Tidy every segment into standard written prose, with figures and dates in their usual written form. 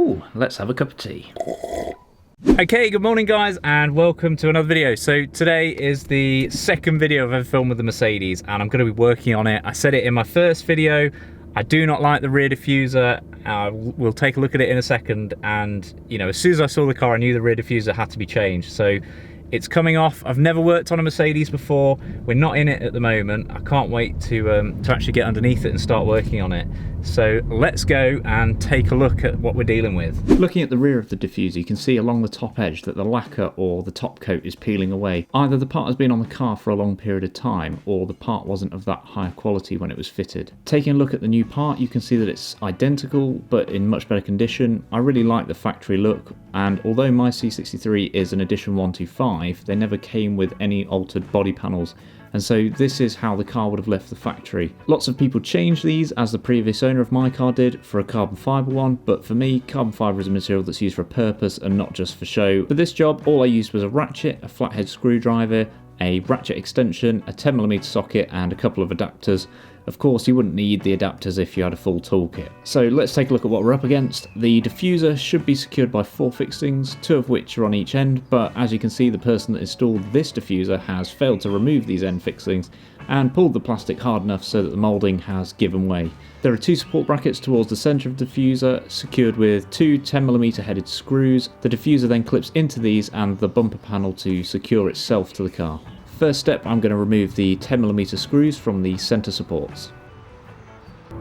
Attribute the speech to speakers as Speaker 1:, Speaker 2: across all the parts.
Speaker 1: Ooh, let's have a cup of tea. Okay, good morning guys, and welcome to another video. So today is the second video I've ever filmed with the Mercedes, and I'm going to be working on it. I said it in my first video, I do not like the rear diffuser. We'll take a look at it in a second, and you know, as soon as I saw the car I knew the rear diffuser had to be changed. So it's coming off. I've never worked on a Mercedes before. We're not in it at the moment. I can't wait to actually get underneath it and start working on it. So let's go and take a look at what we're dealing with. Looking at the rear of the diffuser, you can see along the top edge that the lacquer or the top coat is peeling away. Either the part has been on the car for a long period of time, or the part wasn't of that high quality when it was fitted. Taking a look at the new part, you can see that it's identical but in much better condition. I really like the factory look, and although my C63 is an edition 125, they never came with any altered body panels. And so this is how the car would have left the factory. Lots of people change these, as the previous owner of my car did, for a carbon fibre one, but for me, carbon fibre is a material that's used for a purpose and not just for show. For this job, all I used was a ratchet, a flathead screwdriver, a ratchet extension, a 10mm socket and a couple of adapters. Of course, you wouldn't need the adapters if you had a full toolkit. So let's take a look at what we're up against. The diffuser should be secured by 4 fixings, 2 of which are on each end, but as you can see, the person that installed this diffuser has failed to remove these end fixings and pulled the plastic hard enough so that the moulding has given way. There are 2 support brackets towards the centre of the diffuser, secured with 2 10mm headed screws. The diffuser then clips into these and the bumper panel to secure itself to the car. First step, I'm going to remove the 10mm screws from the centre supports.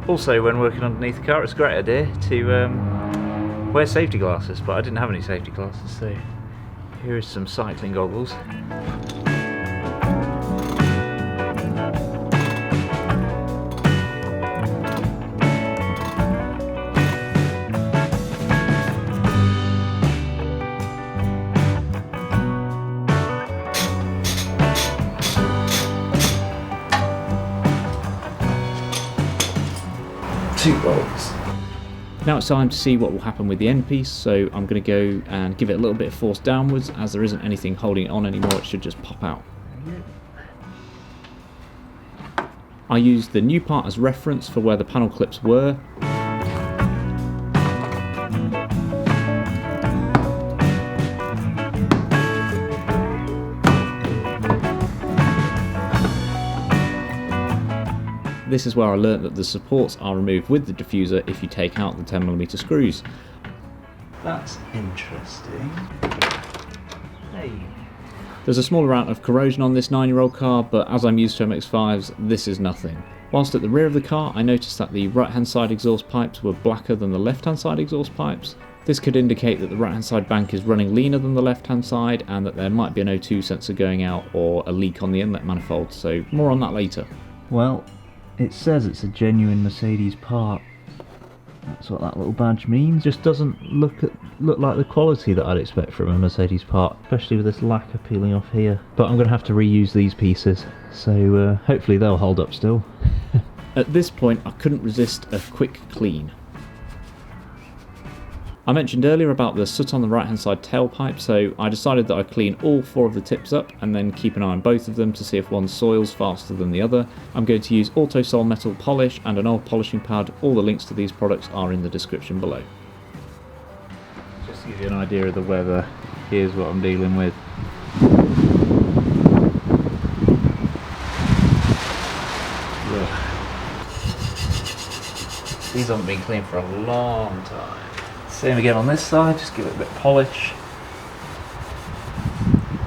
Speaker 1: Also, when working underneath the car, it's a great idea to wear safety glasses, but I didn't have any safety glasses, so here is some cycling goggles. Bolts. Now it's time to see what will happen with the end piece, so I'm going to go and give it a little bit of force downwards. As there isn't anything holding it on anymore, it should just pop out. I used the new part as reference for where the panel clips were. This is where I learnt that the supports are removed with the diffuser if you take out the 10mm screws. That's interesting. Hey. There's a small amount of corrosion on this 9-year-old car, but as I'm used to MX-5s, this is nothing. Whilst at the rear of the car, I noticed that the right-hand side exhaust pipes were blacker than the left-hand side exhaust pipes. This could indicate that the right-hand side bank is running leaner than the left-hand side, and that there might be an O2 sensor going out or a leak on the inlet manifold, so more on that later. Well, it says it's a genuine Mercedes part. That's what that little badge means. Just doesn't look like the quality that I'd expect from a Mercedes part, especially with this lacquer peeling off here. But I'm going to have to reuse these pieces, so hopefully they'll hold up still. At this point, I couldn't resist a quick clean. I mentioned earlier about the soot on the right hand side tailpipe, so I decided that I'd clean all 4 of the tips up and then keep an eye on both of them to see if one soils faster than the other. I'm going to use Autosol metal polish and an oil polishing pad. All the links to these products are in the description below. Just to give you an idea of the weather, here's what I'm dealing with. Look. These haven't been cleaned for a long time. Same again on this side, just give it a bit of polish,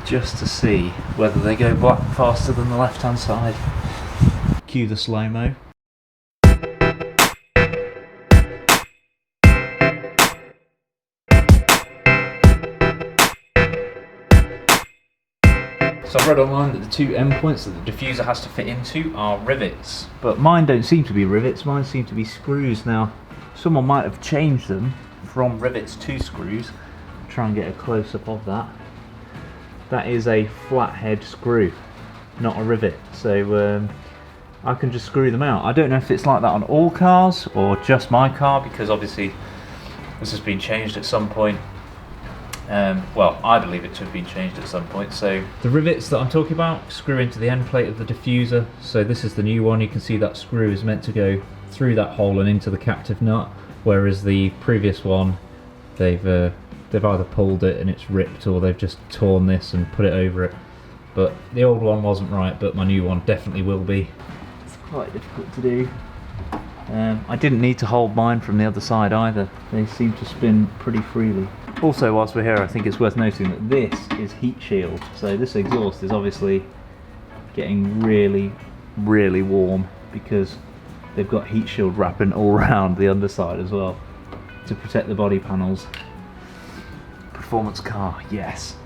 Speaker 1: just to see whether they go black faster than the left hand side. Cue the slow-mo. So I've read online that the 2 endpoints that the diffuser has to fit into are rivets, but mine don't seem to be rivets, mine seem to be screws. Now, someone might have changed them from rivets to screws. Try and get a close-up of that. That is a flathead screw, not a rivet, so I can just screw them out. I don't know if it's like that on all cars or just my car, because obviously this has been changed at some point. Well, I believe it to have been changed at some point. So the rivets that I'm talking about screw into the end plate of the diffuser. So this is the new one. You can see that screw is meant to go through that hole and into the captive nut, whereas the previous one they've either pulled it and it's ripped, or they've just torn this and put it over it. But the old one wasn't right, but my new one definitely will be. It's quite difficult to do. I didn't need to hold mine from the other side either. They seem to spin pretty freely. Also, whilst we're here, I think it's worth noting that this is heat shield. So this exhaust is obviously getting really, really warm because they've got heat shield wrapping all around the underside as well to protect the body panels. Performance car, yes.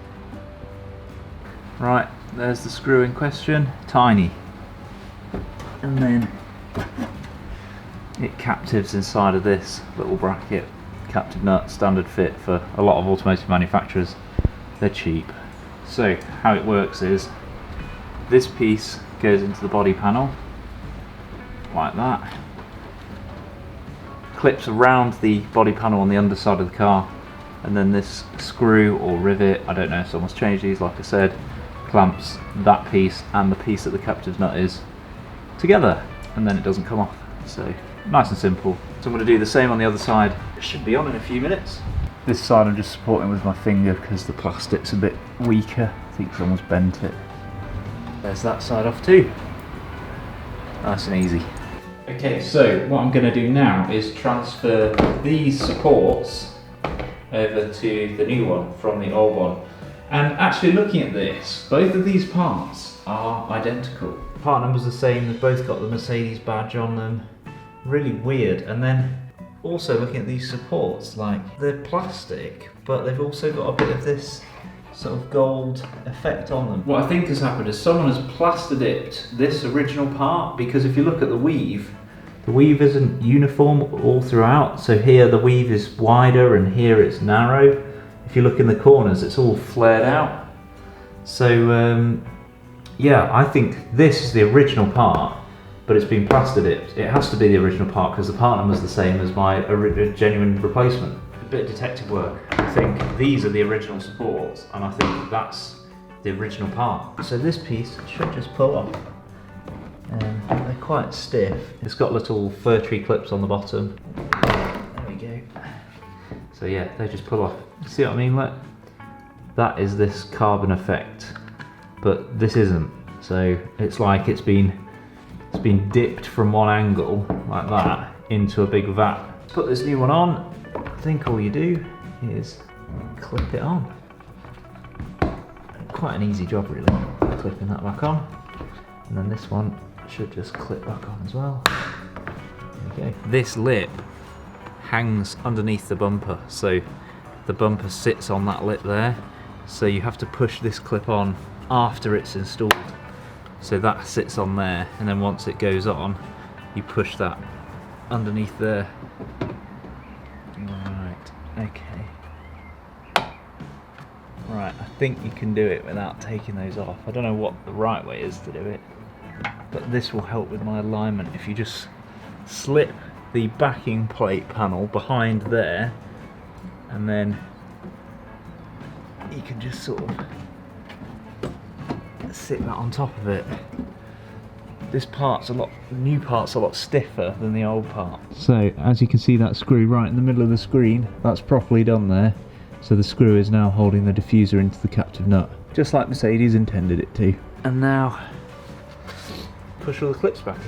Speaker 1: Right, there's the screw in question. Tiny. And then it captives inside of this little bracket. Captive nut, standard fit for a lot of automotive manufacturers. They're cheap. So how it works is this piece goes into the body panel like that, clips around the body panel on the underside of the car, and then this screw or rivet, I don't know if someone's changed these, like I said, clamps that piece and the piece that the captive nut is together, and then it doesn't come off. So nice and simple. So I'm going to do the same on the other side. It should be on in a few minutes. This side I'm just supporting with my finger because the plastic's a bit weaker. I think someone's bent it. There's that side off too. Nice and easy. Okay, so what I'm going to do now is transfer these supports over to the new one from the old one. And actually looking at this, both of these parts are identical. Part number's the same, they've both got the Mercedes badge on them. Really weird. And then also looking at these supports, like they're plastic, but they've also got a bit of this sort of gold effect on them. What I think has happened is someone has plaster dipped this original part, because if you look at the weave isn't uniform all throughout. So here the weave is wider and here it's narrow. If you look in the corners, it's all flared out. So yeah, I think this is the original part, but it's been plaster dipped. It has to be the original part because the part number is the same as my genuine replacement. A bit of detective work. I think these are the original supports, and I think that's the original part. So this piece should just pull off. They're quite stiff. It's got little fir tree clips on the bottom. There we go. So yeah, they just pull off. See what I mean? Look, that is this carbon effect, but this isn't. So it's like it's been dipped from one angle like that into a big vat. Put this new one on. I think all you do is clip it on. Quite an easy job really, clipping that back on. And then this one should just clip back on as well. There we go. This lip hangs underneath the bumper, so the bumper sits on that lip there. So you have to push this clip on after it's installed. So that sits on there, and then once it goes on, you push that underneath there. Right, okay. Right, I think you can do it without taking those off. I don't know what the right way is to do it, but this will help with my alignment. If you just slip the backing plate panel behind there, and then you can just sort of sit that on top of it. This part's the new part's a lot stiffer than the old part. So as you can see, that screw right in the middle of the screen, that's properly done there. So the screw is now holding the diffuser into the captive nut, just like Mercedes intended it to. And now push all the clips back in.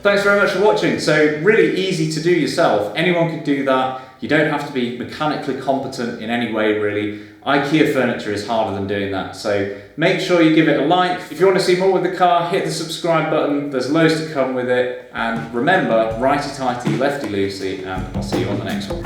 Speaker 2: Thanks very much for watching. So really easy to do yourself. Anyone could do that. You don't have to be mechanically competent in any way really. IKEA furniture is harder than doing that. So make sure you give it a like. If you want to see more with the car, hit the subscribe button. There's loads to come with it. And remember, righty-tighty, lefty-loosey, and I'll see you on the next one.